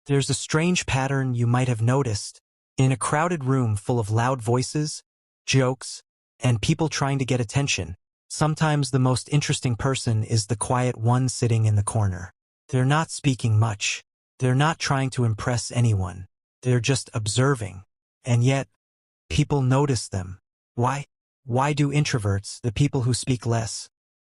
There's a strange pattern you might have noticed. In a crowded room full of loud voices, jokes, and people trying to get attention, sometimes the most interesting person is the quiet one sitting in the corner. They're not speaking much. They're not trying to impress anyone. They're just observing. And yet, people notice them. Why? Why do introverts, the people who speak less,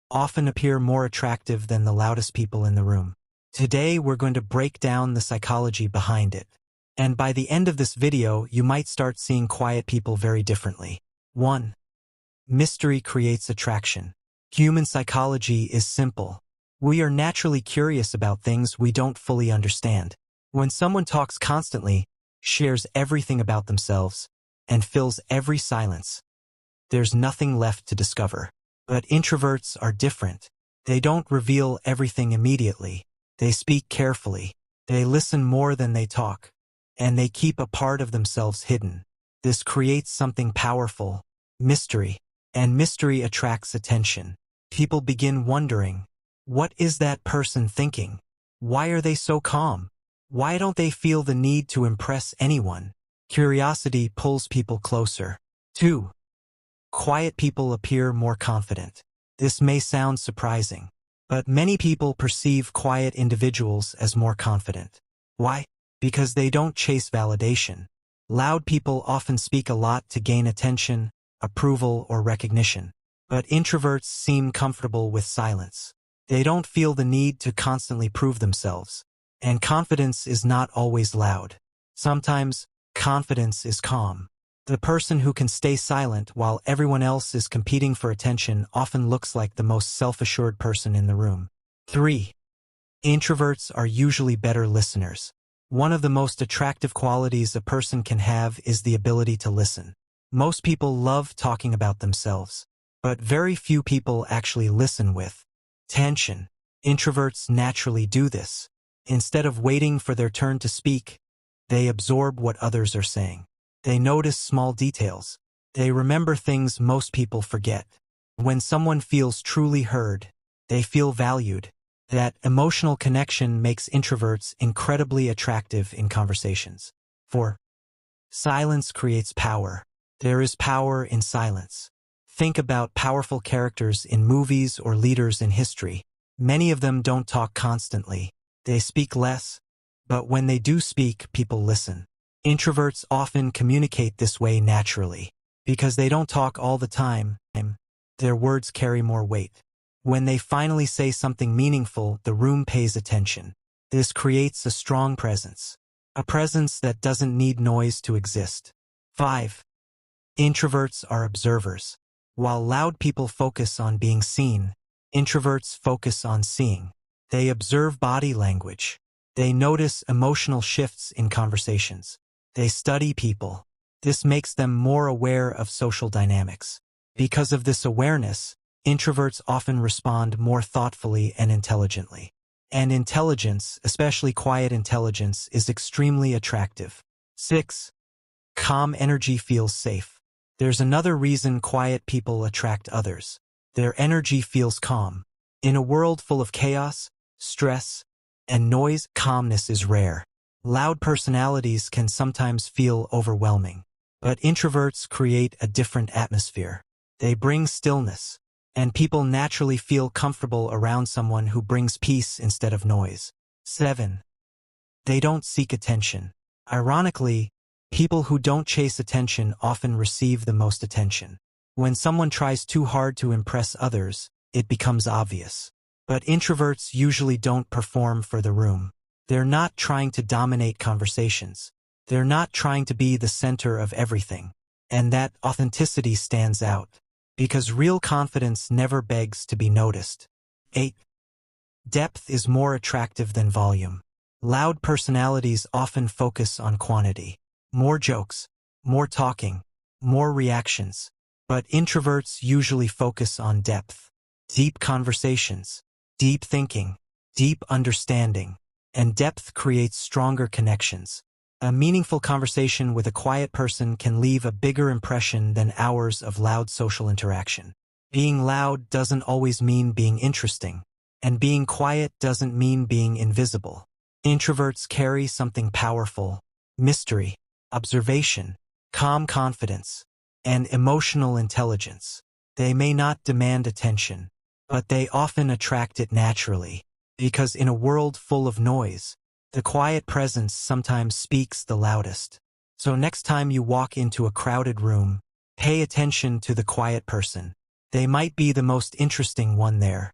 often appear more attractive than the loudest people in the room? Today we're going to break down the psychology behind it. And by the end of this video, you might start seeing quiet people very differently. 1. Mystery creates attraction. Human psychology is simple. We are naturally curious about things we don't fully understand. When someone talks constantly, shares everything about themselves, and fills every silence, there's nothing left to discover. But introverts are different. They don't reveal everything immediately. They speak carefully. They listen more than they talk. And they keep a part of themselves hidden. This creates something powerful, mystery. And mystery attracts attention. People begin wondering, what is that person thinking? Why are they so calm? Why don't they feel the need to impress anyone? Curiosity pulls people closer. 2. Quiet people appear more confident. This may sound surprising, but many people perceive quiet individuals as more confident. Why? Because they don't chase validation. Loud people often speak a lot to gain attention, approval, or recognition. But introverts seem comfortable with silence. They don't feel the need to constantly prove themselves. And confidence is not always loud. Sometimes, confidence is calm. The person who can stay silent while everyone else is competing for attention often looks like the most self-assured person in the room. 3. Introverts are usually better listeners. One of the most attractive qualities a person can have is the ability to listen. Most people love talking about themselves, but very few people actually listen with attention. Introverts naturally do this. Instead of waiting for their turn to speak, they absorb what others are saying. They notice small details. They remember things most people forget. When someone feels truly heard, they feel valued. That emotional connection makes introverts incredibly attractive in conversations. 4. Silence creates power. There is power in silence. Think about powerful characters in movies or leaders in history. Many of them don't talk constantly. They speak less, but when they do speak, people listen. Introverts often communicate this way naturally. Because they don't talk all the time, their words carry more weight. When they finally say something meaningful, the room pays attention. This creates a strong presence. A presence that doesn't need noise to exist. 5. Introverts are observers. While loud people focus on being seen, introverts focus on seeing. They observe body language. They notice emotional shifts in conversations. They study people. This makes them more aware of social dynamics. Because of this awareness, introverts often respond more thoughtfully and intelligently. And intelligence, especially quiet intelligence, is extremely attractive. 6. Calm energy feels safe. There's another reason quiet people attract others. Their energy feels calm. In a world full of chaos, stress, and noise, calmness is rare. Loud personalities can sometimes feel overwhelming. But introverts create a different atmosphere. They bring stillness. And people naturally feel comfortable around someone who brings peace instead of noise. 7. They don't seek attention. Ironically, people who don't chase attention often receive the most attention. When someone tries too hard to impress others, it becomes obvious. But introverts usually don't perform for the room. They're not trying to dominate conversations. They're not trying to be the center of everything. And that authenticity stands out. Because real confidence never begs to be noticed. 8. Depth is more attractive than volume. Loud personalities often focus on quantity. More jokes, more talking, more reactions. But introverts usually focus on depth. Deep conversations, deep thinking, deep understanding. And depth creates stronger connections. A meaningful conversation with a quiet person can leave a bigger impression than hours of loud social interaction. Being loud doesn't always mean being interesting, and being quiet doesn't mean being invisible. Introverts carry something powerful: mystery, observation, calm confidence, and emotional intelligence. They may not demand attention, but they often attract it naturally, because in a world full of noise, the quiet presence sometimes speaks the loudest. So next time you walk into a crowded room, pay attention to the quiet person. They might be the most interesting one there.